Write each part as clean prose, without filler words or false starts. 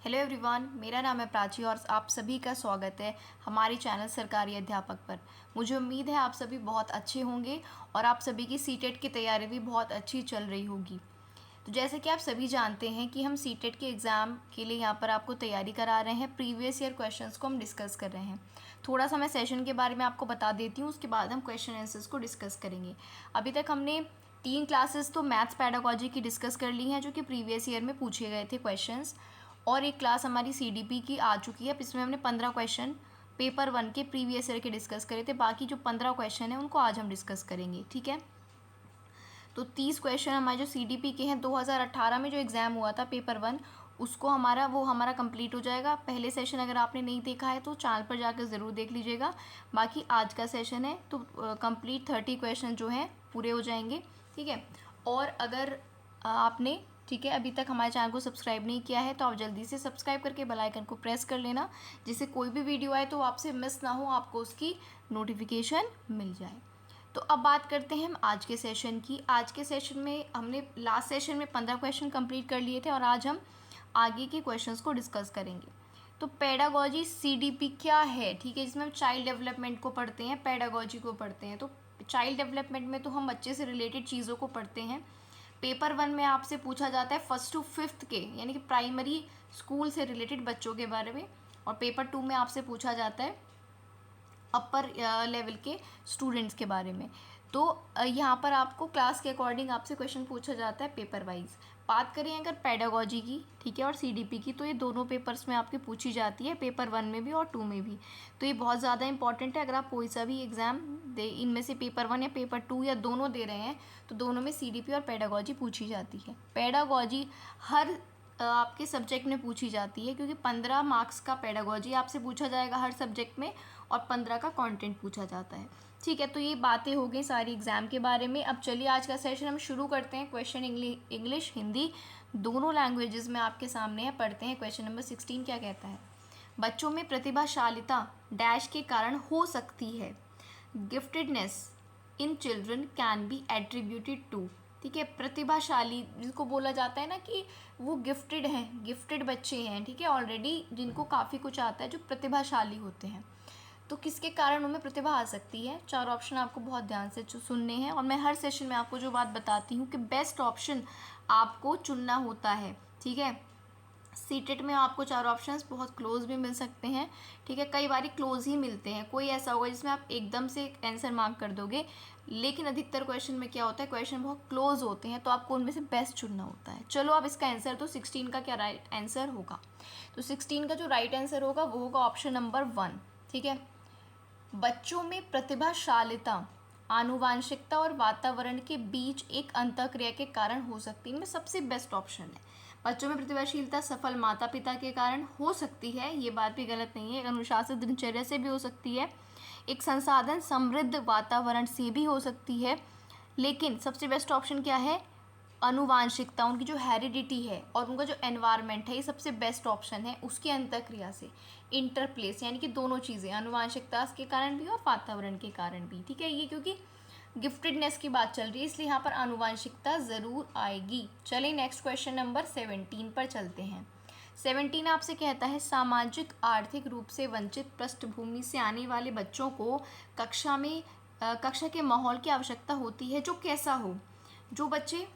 Hello everyone, मेरा नाम है प्राची और आप सभी का स्वागत है हमारे चैनल सरकारी अध्यापक पर। मुझे उम्मीद है आप सभी बहुत अच्छे होंगे और आप सभी की सीटेट की तैयारी भी बहुत अच्छी चल रही होगी। तो जैसे कि आप सभी जानते हैं कि हम सीटेट के एग्ज़ाम के लिए यहाँ पर आपको तैयारी करा रहे हैं। प्रीवियस ईयर क्वेश्चंस को हम डिस्कस कर रहे हैं। थोड़ा सा मैं सेशन के बारे में आपको बता देती हूँ, उसके बाद हम क्वेश्चन आंसर्स को डिस्कस करेंगे। अभी तक हमने 3 क्लासेस तो मैथ्स पेडागोजी की डिस्कस कर ली हैं, जो कि प्रीवियस ईयर में पूछे गए थे क्वेश्चंस, और एक क्लास हमारी सीडीपी की आ चुकी है। इसमें हमने 15 क्वेश्चन पेपर 1 के प्रीवियस ईयर के डिस्कस करे थे। बाकी जो 15 क्वेश्चन हैं उनको आज हम डिस्कस करेंगे, ठीक है। तो 30 क्वेश्चन हमारे जो सीडीपी के हैं 2018 में जो एग्ज़ाम हुआ था पेपर 1, उसको हमारा कंप्लीट हो जाएगा। पहले सेशन अगर आपने नहीं देखा है तो चैनल पर जाकर ज़रूर देख लीजिएगा। बाकी आज का सेशन है तो कंप्लीट 30 क्वेश्चन जो हैं पूरे हो जाएंगे, ठीक है। और अगर आपने ठीक है अभी तक हमारे चैनल को सब्सक्राइब नहीं किया है तो आप जल्दी से सब्सक्राइब करके बेल आइकन को प्रेस कर लेना, जिससे कोई भी वीडियो आए तो आपसे मिस ना हो, आपको उसकी नोटिफिकेशन मिल जाए। तो अब बात करते हैं हम आज के सेशन की। आज के सेशन में हमने लास्ट सेशन में 15 क्वेश्चन कंप्लीट कर लिए थे और आज हम आगे के क्वेश्चंस को डिस्कस करेंगे। तो पेडागोजी सीडीपी क्या है, ठीक है, जिसमें हम चाइल्ड डेवलपमेंट को पढ़ते हैं, पेडागोजी को पढ़ते हैं। तो चाइल्ड डेवलपमेंट में तो हम बच्चे से रिलेटेड चीज़ों को पढ़ते हैं। पेपर 1 में आपसे पूछा जाता है 1st to 5th के, यानी कि प्राइमरी स्कूल से रिलेटेड बच्चों के बारे में, और पेपर 2 में आपसे पूछा जाता है अपर लेवल के स्टूडेंट्स के बारे में। तो यहाँ पर आपको क्लास के अकॉर्डिंग आपसे क्वेश्चन पूछा जाता है पेपर वाइज। बात करें अगर पेडागोजी की, ठीक है, और सीडीपी की, तो ये दोनों पेपर्स में आपकी पूछी जाती है, पेपर 1 में भी और 2 में भी। तो ये बहुत ज़्यादा इंपॉर्टेंट है। अगर आप कोई सा भी एग्ज़ाम दे, इनमें से पेपर 1 या पेपर 2 या दोनों दे रहे हैं, तो दोनों में सीडीपी और पेडागोजी पूछी जाती है। पेडागोजी हर आपके सब्जेक्ट में पूछी जाती है, क्योंकि 15 मार्क्स का पेडागोजी आपसे पूछा जाएगा हर सब्जेक्ट में और 15 का कंटेंट पूछा जाता है, ठीक है। तो ये बातें हो गई सारी एग्ज़ाम के बारे में। अब चलिए आज का सेशन हम शुरू करते हैं। क्वेश्चन इंग्लिश हिंदी दोनों लैंग्वेजेस में आपके सामने है, पढ़ते हैं। क्वेश्चन नंबर 16 क्या कहता है? बच्चों में प्रतिभाशालिता डैश के कारण हो सकती है। Giftedness in children can be attributed to, ठीक है। प्रतिभाशाली जिसको बोला जाता है ना कि वो गिफ्टेड हैं, गिफ्टेड बच्चे हैं, ठीक है, ऑलरेडी जिनको काफ़ी कुछ आता है, जो प्रतिभाशाली होते हैं। तो किसके कारण उनमें प्रतिभा आ सकती है? 4 ऑप्शन आपको बहुत ध्यान से सुनने हैं, और मैं हर सेशन में आपको जो बात बताती हूँ कि बेस्ट ऑप्शन आपको चुनना होता है, ठीक है। सीटेट में आपको 4 ऑप्शंस बहुत क्लोज भी मिल सकते हैं, ठीक है, कई बार क्लोज ही मिलते हैं। कोई ऐसा होगा जिसमें आप एकदम से आंसर मार्क कर दोगे, लेकिन अधिकतर क्वेश्चन में क्या होता है, क्वेश्चन बहुत क्लोज होते हैं, तो आपको उनमें से बेस्ट चुनना होता है। चलो अब इसका आंसर, तो 16 का क्या राइट आंसर होगा? तो 16 का जो राइट आंसर होगा वो होगा ऑप्शन नंबर 1, ठीक है। बच्चों में प्रतिभाशालिता आनुवांशिकता और वातावरण के बीच एक अंतःक्रिया के कारण हो सकती है। इनमें सबसे बेस्ट ऑप्शन है। बच्चों में प्रतिभाशीलता सफल माता पिता के कारण हो सकती है, ये बात भी गलत नहीं है। एक अनुशासित दिनचर्या से भी हो सकती है, एक संसाधन समृद्ध वातावरण से भी हो सकती है, लेकिन सबसे बेस्ट ऑप्शन क्या है? अनुवांशिकता, उनकी जो हेरिडिटी है और उनका जो एनवायरनमेंट है, ये सबसे बेस्ट ऑप्शन है। उसकी अंतःक्रिया से इंटरप्लेस, यानी कि दोनों चीज़ें, अनुवांशिकता के कारण भी और वातावरण के कारण भी, ठीक है। ये क्योंकि गिफ्टेडनेस की बात चल रही है, इसलिए यहाँ पर आनुवांशिकता ज़रूर आएगी। चलिए नेक्स्ट क्वेश्चन नंबर 17 पर चलते हैं। 17 आपसे कहता है सामाजिक आर्थिक रूप से वंचित पृष्ठभूमि से आने वाले बच्चों को कक्षा के माहौल की आवश्यकता होती है जो कैसा हो? जो बच्चे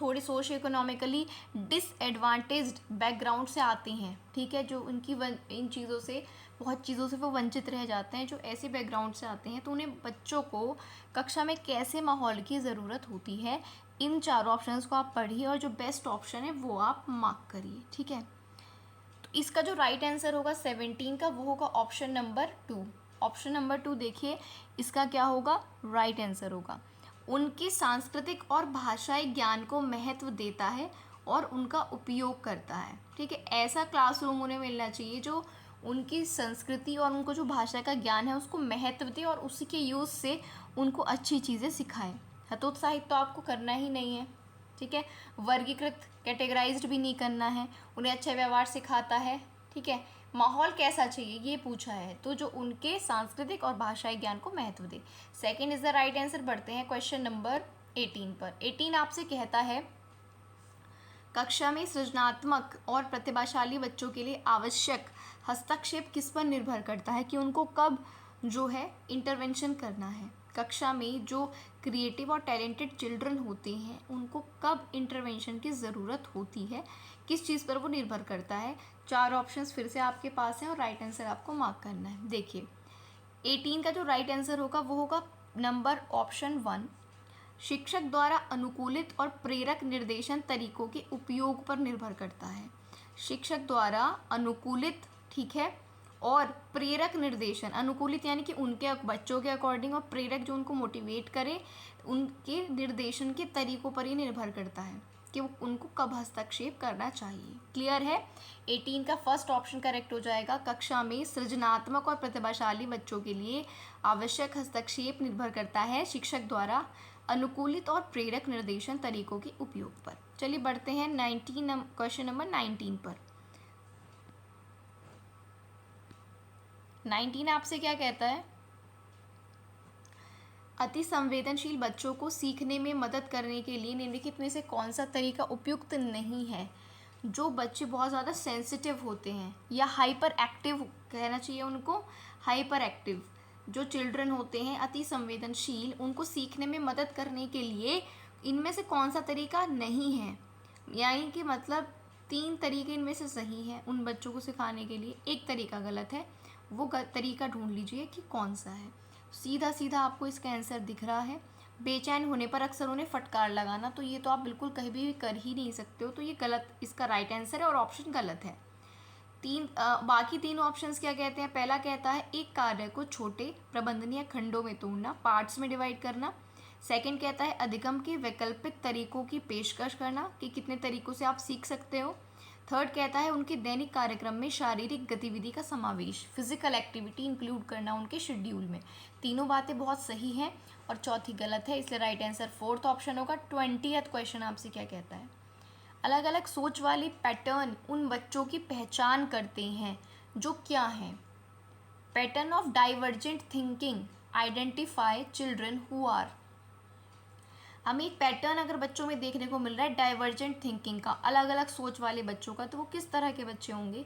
थोड़े सोशो इकोनॉमिकली डिसएडवांटेज्ड बैकग्राउंड से आते हैं, ठीक है, जो उनकी इन चीज़ों से, बहुत चीज़ों से वो वंचित रह जाते हैं, जो ऐसे बैकग्राउंड से आते हैं, तो उन्हें बच्चों को कक्षा में कैसे माहौल की ज़रूरत होती है। इन 4 ऑप्शंस को आप पढ़िए और जो बेस्ट ऑप्शन है वो आप मार्क करिए, ठीक है। तो इसका जो राइट आंसर होगा 17 का, वो होगा ऑप्शन नंबर 2। ऑप्शन नंबर 2 देखिए, इसका क्या होगा? राइट आंसर होगा उनके सांस्कृतिक और भाषाई ज्ञान को महत्व देता है और उनका उपयोग करता है, ठीक है। ऐसा क्लासरूम उन्हें मिलना चाहिए जो उनकी संस्कृति और उनको जो भाषा का ज्ञान है उसको महत्व दे और उसी के यूज़ से उनको अच्छी चीज़ें सिखाए। हतोत्साहित तो आपको करना ही नहीं है, ठीक है। वर्गीकृत, कैटेगराइज्ड भी नहीं करना है। उन्हें अच्छा व्यवहार सिखाता है, ठीक है। माहौल कैसा चाहिए ये पूछा है, तो जो उनके सांस्कृतिक और भाषाई ज्ञान को महत्व दे। Second is the right answer. बढ़ते हैं क्वेश्चन नंबर 18 पर। 18 आपसे कहता है कक्षा में सृजनात्मक और प्रतिभाशाली बच्चों के लिए आवश्यक हस्तक्षेप किस पर निर्भर करता है कि उनको कब जो है इंटरवेंशन करना है। कक्षा में जो क्रिएटिव और टैलेंटेड चिल्ड्रन होते हैं उनको कब इंटरवेंशन की ज़रूरत होती है, किस चीज़ पर वो निर्भर करता है। 4 ऑप्शंस फिर से आपके पास हैं और राइट आंसर आपको मार्क करना है। देखिए 18 का जो राइट आंसर होगा वो होगा नंबर ऑप्शन 1, शिक्षक द्वारा अनुकूलित और प्रेरक निर्देशन तरीकों के उपयोग पर निर्भर करता है। शिक्षक द्वारा अनुकूलित, ठीक है, और प्रेरक निर्देशन, अनुकूलित यानी कि उनके बच्चों के अकॉर्डिंग, और प्रेरक जो उनको मोटिवेट करे, उनके निर्देशन के तरीकों पर ही निर्भर करता है कि वो उनको कब हस्तक्षेप करना चाहिए। क्लियर है। 18 का फर्स्ट ऑप्शन करेक्ट हो जाएगा। कक्षा में सृजनात्मक और प्रतिभाशाली बच्चों के लिए आवश्यक हस्तक्षेप निर्भर करता है शिक्षक द्वारा अनुकूलित और प्रेरक निर्देशन तरीकों के उपयोग पर। चलिए बढ़ते हैं क्वेश्चन नंबर 19 पर। 19 आपसे क्या कहता है, अति संवेदनशील बच्चों को सीखने में मदद करने के लिए निम्नलिखित में से कौन सा तरीका उपयुक्त नहीं है। जो बच्चे बहुत ज़्यादा सेंसिटिव होते हैं या हाइपर एक्टिव कहना चाहिए उनको, हाइपर एक्टिव जो चिल्ड्रन होते हैं अति संवेदनशील, उनको सीखने में मदद करने के लिए इनमें से कौन सा तरीका नहीं है। यानी कि मतलब 3 तरीके इनमें से सही हैं उन बच्चों को सिखाने के लिए, एक तरीका गलत है। वो तरीका ढूंढ लीजिए कि कौन सा है। सीधा सीधा आपको इसका आंसर दिख रहा है, बेचैन होने पर अक्सर उन्हें फटकार लगाना, तो ये तो आप बिल्कुल कहीं भी कर ही नहीं सकते हो, तो ये गलत, इसका राइट आंसर है और ऑप्शन गलत है। बाकी 3 ऑप्शंस क्या कहते हैं। पहला कहता है एक कार्य को छोटे प्रबंधनीय खंडों में तोड़ना, पार्ट्स में डिवाइड करना। सेकंड कहता है अधिगम के वैकल्पिक तरीकों की पेशकश करना कि कितने तरीकों से आप सीख सकते हो। थर्ड कहता है उनके दैनिक कार्यक्रम में शारीरिक गतिविधि का समावेश, फिजिकल एक्टिविटी इंक्लूड करना उनके शेड्यूल में। तीनों बातें बहुत सही हैं और चौथी गलत है, इसलिए राइट आंसर फोर्थ ऑप्शन होगा। 20th क्वेश्चन आपसे क्या कहता है, अलग अलग सोच वाली पैटर्न उन बच्चों की पहचान करते हैं जो क्या हैं। Pattern of divergent thinking identify children who are. हमें एक पैटर्न अगर बच्चों में देखने को मिल रहा है डाइवर्जेंट थिंकिंग का, अलग अलग सोच वाले बच्चों का, तो वो किस तरह के बच्चे होंगे।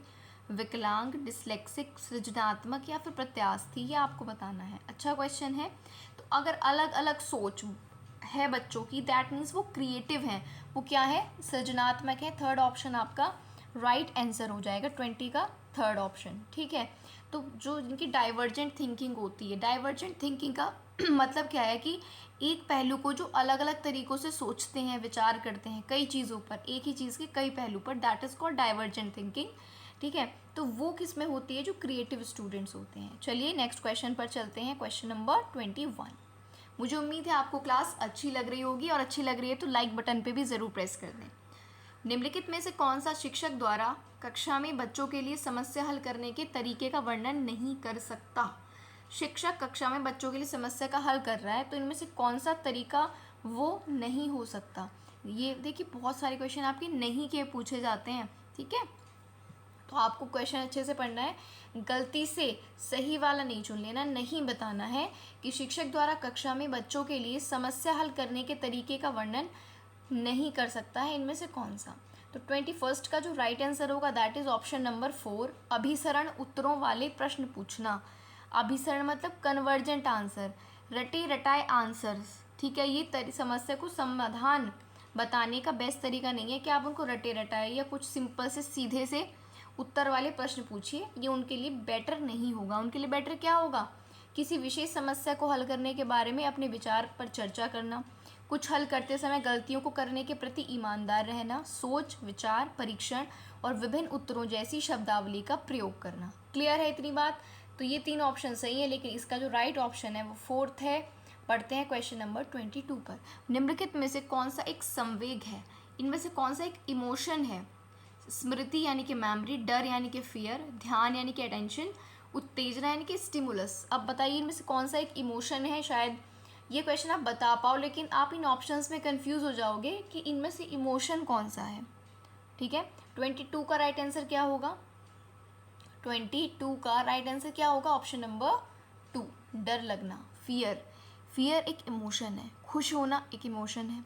विकलांग, डिस्लेक्सिक, सृजनात्मक या फिर प्रत्यास्थी, ये आपको बताना है। अच्छा क्वेश्चन है। तो अगर अलग अलग सोच है बच्चों की, दैट मीन्स वो क्रिएटिव हैं, वो क्या है, सृजनात्मक है। थर्ड ऑप्शन आपका राइट आंसर हो जाएगा 20 का थर्ड ऑप्शन, ठीक है। तो जो जिनकी डाइवर्जेंट थिंकिंग होती है, डाइवर्जेंट थिंकिंग का मतलब क्या है कि एक पहलू को जो अलग अलग तरीक़ों से सोचते हैं, विचार करते हैं कई चीज़ों पर, एक ही चीज़ के कई पहलू पर, that is called divergent thinking, ठीक है। तो वो किस में होती है, जो क्रिएटिव स्टूडेंट्स होते हैं। चलिए नेक्स्ट क्वेश्चन पर चलते हैं, क्वेश्चन नंबर 21। मुझे उम्मीद है आपको क्लास अच्छी लग रही होगी, और अच्छी लग रही है तो लाइक बटन पे भी ज़रूर प्रेस कर दें। निम्नलिखित में से कौन सा शिक्षक द्वारा कक्षा में बच्चों के लिए समस्या हल करने के तरीके का वर्णन नहीं कर सकता। शिक्षक कक्षा में बच्चों के लिए समस्या का हल कर रहा है, तो इनमें से कौन सा तरीका वो नहीं हो सकता। ये देखिए बहुत सारे क्वेश्चन आपके नहीं के पूछे जाते हैं, ठीक है। तो आपको क्वेश्चन अच्छे से पढ़ना है, गलती से सही वाला नहीं चुन लेना। नहीं बताना है कि शिक्षक द्वारा कक्षा में बच्चों के लिए समस्या हल करने के तरीके का वर्णन नहीं कर सकता है, इनमें से कौन सा। तो 21 का जो राइट आंसर होगा दैट इज़ ऑप्शन नंबर 4, अभिसरण उत्तरों वाले प्रश्न पूछना। अभिसरण मतलब कन्वर्जेंट आंसर, रटे रटाए आंसर्स, ठीक है। ये समस्या को समाधान बताने का बेस्ट तरीका नहीं है कि आप उनको रटे रटाए या कुछ सिंपल से सीधे से उत्तर वाले प्रश्न पूछिए, ये उनके लिए बेटर नहीं होगा। उनके लिए बेटर क्या होगा, किसी विशेष समस्या को हल करने के बारे में अपने विचार पर चर्चा करना, कुछ हल करते समय गलतियों को करने के प्रति ईमानदार रहना, सोच, विचार, परीक्षण और विभिन्न उत्तरों जैसी शब्दावली का प्रयोग करना। क्लियर है इतनी बात। तो ये 3 ऑप्शन सही है, लेकिन इसका जो राइट ऑप्शन है वो 4th है। पढ़ते हैं क्वेश्चन नंबर 22 पर। निम्नलिखित में से कौन सा एक संवेग है, इनमें से कौन सा एक इमोशन है। स्मृति यानी कि मेमोरी, डर यानी कि फियर, ध्यान यानी कि अटेंशन, उत्तेजना यानी कि स्टिमुलस। अब बताइए इनमें से कौन सा एक इमोशन है। शायद ये क्वेश्चन आप बता पाओ, लेकिन आप इन ऑप्शंस में कंफ्यूज हो जाओगे कि इनमें से इमोशन कौन सा है, ठीक है। 22 का राइट आंसर क्या होगा, 22 का राइट आंसर क्या होगा, ऑप्शन नंबर 2, डर लगना, फियर। फियर एक इमोशन है, खुश होना एक इमोशन है,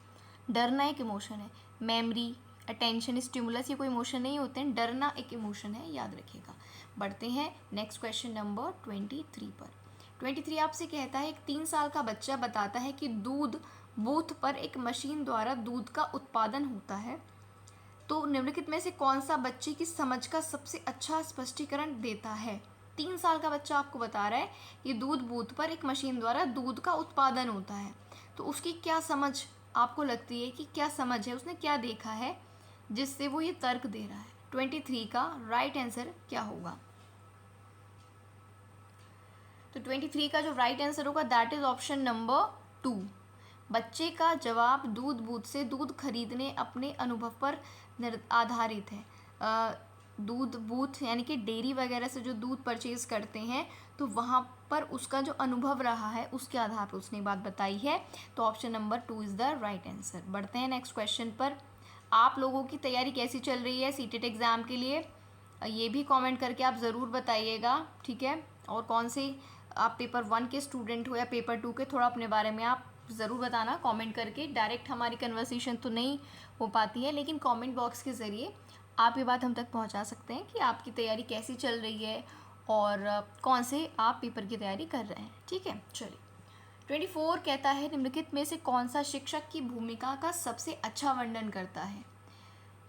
डरना एक इमोशन है, मेमोरी अटेंशन, स्टिमुलस ये कोई इमोशन नहीं होते हैं, डरना एक इमोशन है, याद रखिएगा। बढ़ते हैं नेक्स्ट क्वेश्चन नंबर 23 पर। 23 आपसे कहता है, एक 3 साल का बच्चा बताता है कि दूध बूथ पर एक मशीन द्वारा दूध का उत्पादन होता है, तो निम्नलिखित में से कौन सा बच्चे की समझ का सबसे अच्छा स्पष्टीकरण देता है। 3 साल का बच्चा आपको बता रहा है कि दूध बूथ पर एक मशीन द्वारा दूध का उत्पादन होता है, तो उसकी क्या समझ आपको लगती है कि क्या समझ है, उसने क्या देखा है जिससे वो ये तर्क दे रहा है। 23 का राइट आंसर क्या होगा? तो 23 का जो राइट आंसर होगा दैट इज ऑप्शन नंबर 2। बच्चे का जवाब दूध बूथ से दूध खरीदने अपने अनुभव पर आधारित है। दूध बूथ यानी कि डेयरी वगैरह से जो दूध परचेज करते हैं, तो वहाँ पर उसका जो अनुभव रहा है उसके आधार पर उसने बात बताई है। तो option number 2 is the right answer. बढ़ते हैं नेक्स्ट क्वेश्चन पर। आप लोगों की तैयारी कैसी चल रही है सीटेट एग्ज़ाम के लिए, ये भी कमेंट करके आप ज़रूर बताइएगा, ठीक है। और कौन से आप पेपर 1 के स्टूडेंट हो या पेपर 2 के, थोड़ा अपने बारे में आप ज़रूर बताना कमेंट करके। डायरेक्ट हमारी कन्वर्सेशन तो नहीं हो पाती है, लेकिन कमेंट बॉक्स के ज़रिए आप ये बात हम तक पहुंचा सकते हैं कि आपकी तैयारी कैसी चल रही है और कौन से आप पेपर की तैयारी कर रहे हैं, ठीक है। चलिए 24 कहता है, निम्नलिखित में से कौन सा शिक्षक की भूमिका का सबसे अच्छा वर्णन करता है।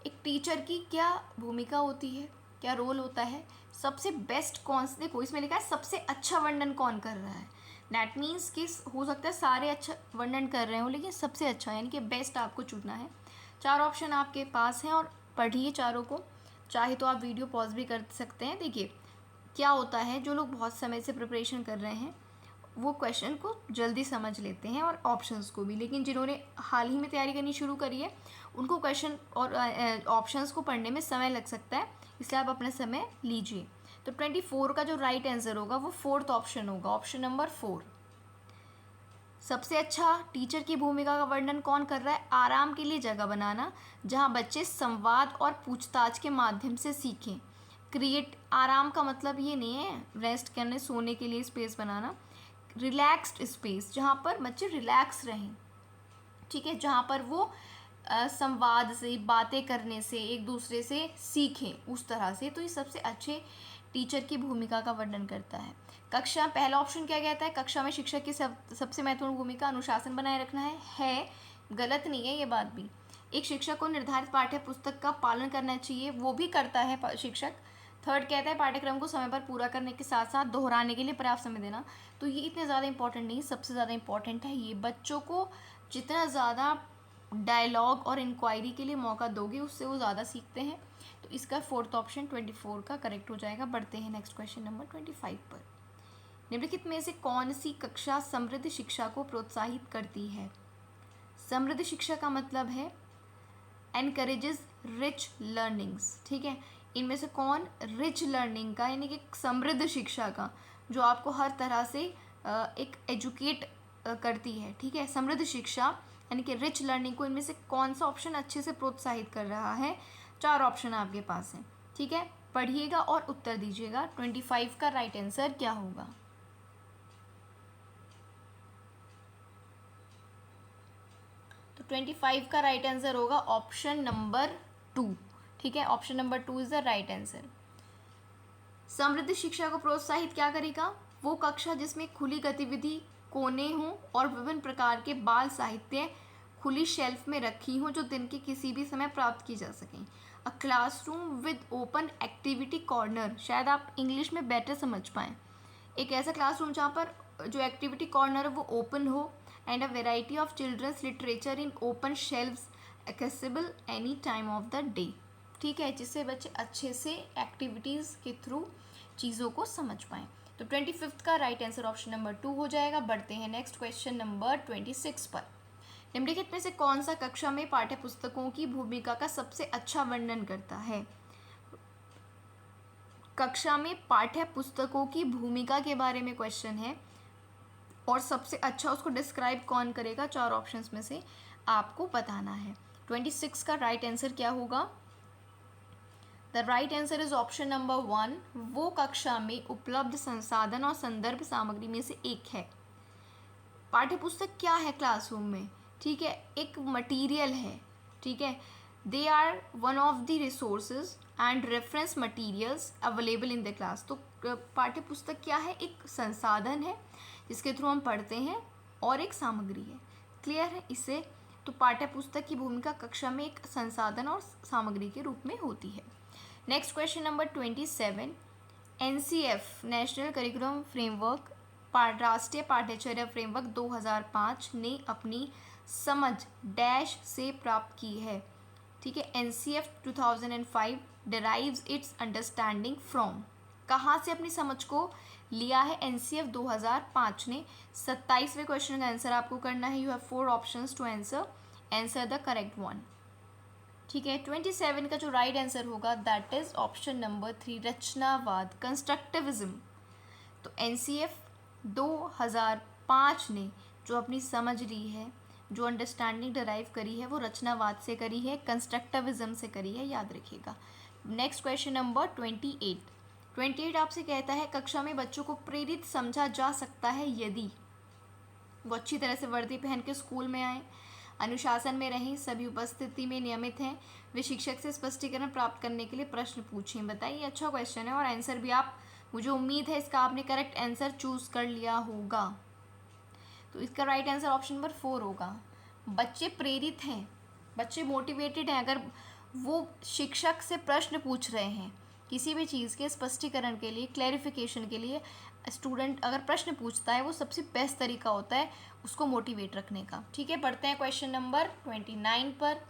एक टीचर की क्या भूमिका होती है, क्या रोल होता है, सबसे बेस्ट कौन से, देखो इसमें लिखा है सबसे अच्छा वर्णन कौन कर रहा है। दैट मीन्स कि हो सकता है सारे अच्छा वर्णन कर रहे हो, लेकिन सबसे अच्छा यानी कि बेस्ट आपको चुनना है। 4 ऑप्शन आपके पास हैं और पढ़िए चारों को, चाहे तो आप वीडियो पॉज भी कर सकते हैं। देखिए क्या होता है, जो लोग बहुत समय से प्रिपरेशन कर रहे हैं वो क्वेश्चन को जल्दी समझ लेते हैं और ऑप्शंस को भी, लेकिन जिन्होंने हाल ही में तैयारी करनी शुरू करी है उनको क्वेश्चन और ऑप्शंस को पढ़ने में समय लग सकता है, इसलिए आप अपना समय लीजिए। तो 24 का जो राइट आंसर होगा वो 4th ऑप्शन होगा, ऑप्शन नंबर 4। सबसे अच्छा टीचर की भूमिका का वर्णन कौन कर रहा है? आराम के लिए जगह बनाना जहाँ बच्चे संवाद और पूछताछ के माध्यम से सीखें। क्रिएट, आराम का मतलब ये नहीं है रेस्ट करने सोने के लिए स्पेस बनाना। रिलैक्स्ड स्पेस, जहाँ पर बच्चे रिलैक्स रहें, ठीक है, जहाँ पर वो संवाद से, बातें करने से, एक दूसरे से सीखें उस तरह से। तो ये सबसे अच्छे टीचर की भूमिका का वर्णन करता है। कक्षा, पहला ऑप्शन क्या कहता है? कक्षा में शिक्षक की सबसे महत्वपूर्ण भूमिका अनुशासन बनाए रखना है। गलत नहीं है ये बात भी। एक शिक्षक को निर्धारित पाठ्य पुस्तक का पालन करना चाहिए, वो भी करता है शिक्षक। 3rd कहता है पाठ्यक्रम को समय पर पूरा करने के साथ साथ दोहराने के लिए पर्याप्त समय देना। तो ये इतने ज़्यादा इंपॉर्टेंट नहीं, सबसे ज़्यादा इंपॉर्टेंट है ये। बच्चों को जितना ज़्यादा डायलॉग और इंक्वायरी के लिए मौका दोगे उससे वो ज़्यादा सीखते हैं। तो इसका 4th ऑप्शन 24 का करेक्ट हो जाएगा। बढ़ते हैं नेक्स्ट क्वेश्चन नंबर 25 पर। निम्नलिखित में से कौन सी कक्षा समृद्ध शिक्षा को प्रोत्साहित करती है? समृद्ध शिक्षा का मतलब है एनकरेजेस रिच लर्निंग्स, ठीक है। इनमें से कौन रिच लर्निंग का यानी कि समृद्ध शिक्षा का, जो आपको हर तरह से एक एजुकेट करती है, ठीक है, समृद्ध शिक्षा यानी कि रिच लर्निंग को इनमें से कौन सा ऑप्शन अच्छे से प्रोत्साहित कर रहा है? 4 ऑप्शन आपके पास हैं, ठीक है। पढ़िएगा और उत्तर दीजिएगा। 25 का राइट आंसर क्या होगा? तो 25 का राइट आंसर होगा ऑप्शन नंबर 2, ठीक है। Option number 2 is the right answer. समृद्ध शिक्षा को प्रोत्साहित क्या करेगा? वो कक्षा जिसमें खुली गतिविधि, कोने हों और विभिन्न प्रकार के बाल साहित्य खुली शेल्फ में रखी हों जो दिन के किसी भी समय प्राप्त की जा सकें। A classroom with open activity corner, शायद आप इंग्लिश में बेटर समझ पाएँ। एक ऐसा क्लासरूम जहाँ पर जो एक्टिविटी कॉर्नर है वो ओपन हो, and a variety of children's literature in open shelves accessible any time of the day, ठीक है, जिससे बच्चे अच्छे से एक्टिविटीज़ के थ्रू चीज़ों को समझ पाएँ। तो 25 का राइट आंसर ऑप्शन नंबर 2 हो जाएगा। बढ़ते हैं नेक्स्ट क्वेश्चन नंबर 26 पर। निम्नलिखित में से कौन सा कक्षा में पाठ्य पुस्तकों की भूमिका का सबसे अच्छा वर्णन करता है? कक्षा में पाठ्य पुस्तकों की भूमिका के बारे में क्वेश्चन है और सबसे अच्छा उसको डिस्क्राइब कौन करेगा? 4 ऑप्शंस में से आपको बताना है। 26 का राइट आंसर क्या होगा? The right answer is option number 1। वो कक्षा में उपलब्ध संसाधन और संदर्भ सामग्री में से एक है। पाठ्य पुस्तक क्या है क्लासरूम में? ठीक है, एक मटेरियल है, ठीक है, they are one of the resources and reference materials available in the class. तो पाठ्य पुस्तक क्या है? एक संसाधन है जिसके थ्रू हम पढ़ते हैं और एक सामग्री है। क्लियर है इससे? तो पाठ्य पुस्तक की भूमिका कक्षा में एक संसाधन और सामग्री के रूप में होती है। Next question number 27, NCF national curriculum framework राष्ट्रीय पाठ्यचर्या फ्रेमवर्क 2005 ने अपनी समझ डैश से प्राप्त की है। ठीक है, NCF 2005 derives its understanding from, कहाँ से अपनी समझ को लिया है NCF 2005 ने? 27वें क्वेश्चन का आंसर आपको करना है। You have 4 options to answer the correct one. ठीक है, 27 का जो राइट आंसर होगा दैट इज ऑप्शन नंबर 3, रचनावाद, कंस्ट्रक्टिविज्म। तो NCF 2005 ने जो अपनी समझ ली है, जो अंडरस्टैंडिंग डिराइव करी है, वो रचनावाद से करी है, कंस्ट्रक्टिविज्म से करी है, याद रखिएगा। नेक्स्ट क्वेश्चन नंबर 28 आपसे कहता है कक्षा में बच्चों को प्रेरित समझा जा सकता है यदि वो अच्छी तरह से वर्दी पहन के स्कूल में आए, अनुशासन में रहें, सभी उपस्थिति में नियमित हैं, वे शिक्षक से स्पष्टीकरण प्राप्त करने के लिए प्रश्न पूछें। बताइए, अच्छा क्वेश्चन है और आंसर भी आप, मुझे उम्मीद है इसका आपने करेक्ट आंसर चूज कर लिया होगा। तो इसका राइट आंसर ऑप्शन नंबर 4 होगा। बच्चे प्रेरित हैं, बच्चे मोटिवेटेड हैं अगर वो शिक्षक से प्रश्न पूछ रहे हैं किसी भी चीज़ के स्पष्टीकरण के लिए, क्लैरिफिकेशन के लिए। स्टूडेंट अगर प्रश्न पूछता है वो सबसे बेस्ट तरीका होता है उसको मोटिवेट रखने का। ठीक है, पढ़ते हैं क्वेश्चन नंबर 29 पर।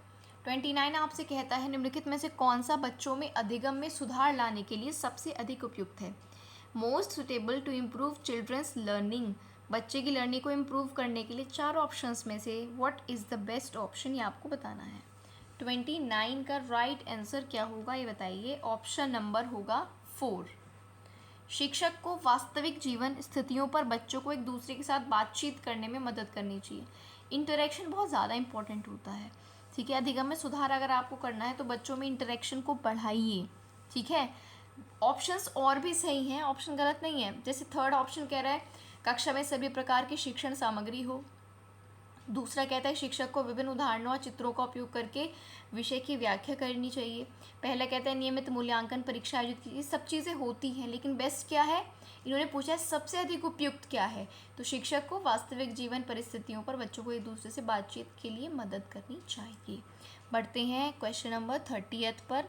29 आपसे कहता है निम्नलिखित में से कौन सा बच्चों में अधिगम में सुधार लाने के लिए सबसे अधिक उपयुक्त है? Most suitable to improve children's learning, बच्चे की लर्निंग को इम्प्रूव करने के लिए 4 ऑप्शंस में से what is the best option, ये आपको बताना है। 29 का राइट आंसर क्या होगा ये बताइए। ऑप्शन नंबर होगा 4। शिक्षक को वास्तविक जीवन स्थितियों पर बच्चों को एक दूसरे के साथ बातचीत करने में मदद करनी चाहिए। इंटरेक्शन बहुत ज़्यादा इंपॉर्टेंट होता है। ठीक है, अधिगम में सुधार अगर आपको करना है तो बच्चों में इंटरेक्शन को बढ़ाइए। ठीक है, ऑप्शंस और भी सही हैं, ऑप्शन गलत नहीं है। जैसे थर्ड ऑप्शन कह रहा है कक्षा में सभी प्रकार की शिक्षण सामग्री हो। दूसरा कहता है शिक्षक को विभिन्न उदाहरणों और चित्रों का उपयोग करके विषय की व्याख्या करनी चाहिए। पहला कहता है नियमित मूल्यांकन परीक्षा आयोजित की। ये सब चीज़ें होती हैं लेकिन बेस्ट क्या है, इन्होंने पूछा है सबसे अधिक उपयुक्त क्या है। तो शिक्षक को वास्तविक जीवन परिस्थितियों पर बच्चों को एक दूसरे से बातचीत के लिए मदद करनी चाहिए। बढ़ते हैं क्वेश्चन नंबर 30 पर।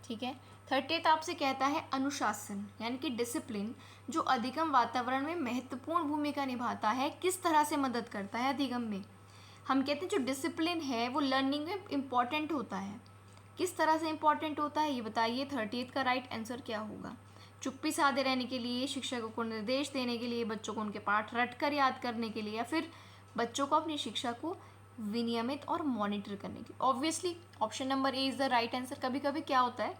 ठीक है, 30 आपसे कहता है अनुशासन यानी कि डिसिप्लिन जो अधिगम वातावरण में महत्वपूर्ण भूमिका निभाता है, किस तरह से मदद करता है अधिगम में? हम कहते हैं जो डिसिप्लिन है वो लर्निंग में इम्पॉर्टेंट होता है। किस तरह से इम्पॉर्टेंट होता है ये बताइए। 30 का राइट आंसर क्या होगा? चुप्पी साधे रहने के लिए, शिक्षकों को निर्देश देने के लिए, बच्चों को उनके पाठ रट कर याद करने के लिए, या फिर बच्चों को अपनी शिक्षा को विनियमित और मॉनिटर करने के लिए। Obviously option number A is the right answer. कभी कभी क्या होता है,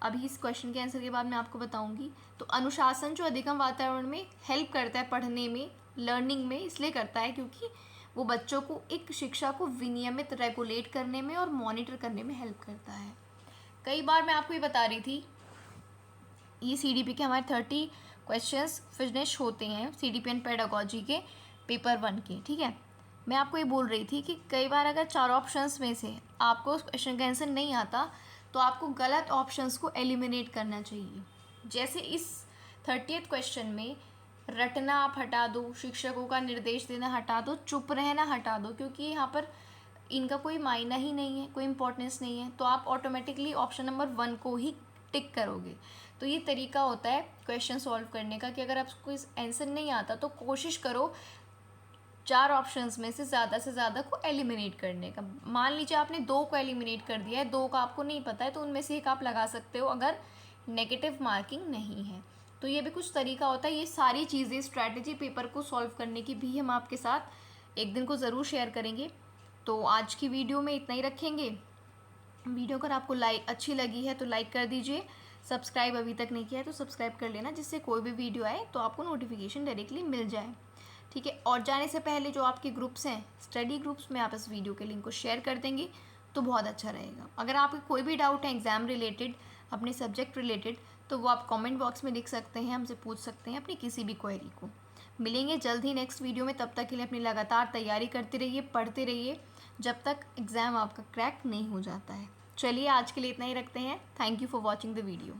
अभी इस क्वेश्चन के आंसर के बाद मैं आपको बताऊंगी। तो अनुशासन जो अधिगम वातावरण में हेल्प करता है पढ़ने में, लर्निंग में, इसलिए करता है क्योंकि वो बच्चों को एक शिक्षा को विनियमित, रेगुलेट करने में और मॉनिटर करने में हेल्प करता है। कई बार मैं आपको ये बता रही थी, ये CDP के हमारे 30 क्वेश्चंस फिनिश होते हैं CDP एंड पेडागोजी के पेपर 1 के। ठीक है, मैं आपको ये बोल रही थी कि कई बार अगर 4 ऑप्शंस में से आपको उस क्वेश्चन का आंसर नहीं आता तो आपको गलत ऑप्शंस को एलिमिनेट करना चाहिए। जैसे इस 30th क्वेश्चन में रटना आप हटा दो, शिक्षकों का निर्देश देना हटा दो, चुप रहना हटा दो, क्योंकि यहाँ पर इनका कोई मायना ही नहीं है, कोई इंपॉर्टेंस नहीं है। तो आप ऑटोमेटिकली ऑप्शन नंबर 1 को ही टिक करोगे। तो ये तरीका होता है क्वेश्चन सॉल्व करने का कि अगर आपको इस आंसर नहीं आता तो कोशिश करो 4 ऑप्शंस में से ज़्यादा को एलिमिनेट करने का। मान लीजिए आपने 2 को एलिमिनेट कर दिया है, 2 का आपको नहीं पता है, तो उनमें से एक आप लगा सकते हो अगर नेगेटिव मार्किंग नहीं है। तो ये भी कुछ तरीका होता है। ये सारी चीज़ें स्ट्रैटेजी पेपर को सॉल्व करने की भी हम आपके साथ एक दिन को ज़रूर शेयर करेंगे। तो आज की वीडियो में इतना ही रखेंगे। वीडियो अगर आपको अच्छी लगी है तो लाइक कर दीजिए। सब्सक्राइब अभी तक नहीं किया है तो सब्सक्राइब कर लेना, जिससे कोई भी वीडियो आए तो आपको नोटिफिकेशन डायरेक्टली मिल जाए। ठीक है, और जाने से पहले जो आपके ग्रुप्स हैं, स्टडी ग्रुप्स में आप इस वीडियो के लिंक को शेयर कर देंगे तो बहुत अच्छा रहेगा। अगर आपको कोई भी डाउट है एग्ज़ाम रिलेटेड, अपने सब्जेक्ट रिलेटेड, तो वो आप कमेंट बॉक्स में लिख सकते हैं, हमसे पूछ सकते हैं अपनी किसी भी क्वेरी को। मिलेंगे जल्द ही नेक्स्ट वीडियो में, तब तक के लिए अपनी लगातार तैयारी करते रहिए, पढ़ते रहिए, जब तक एग्ज़ाम आपका क्रैक नहीं हो जाता है। चलिए आज के लिए इतना ही रखते हैं। Thank you for watching the video.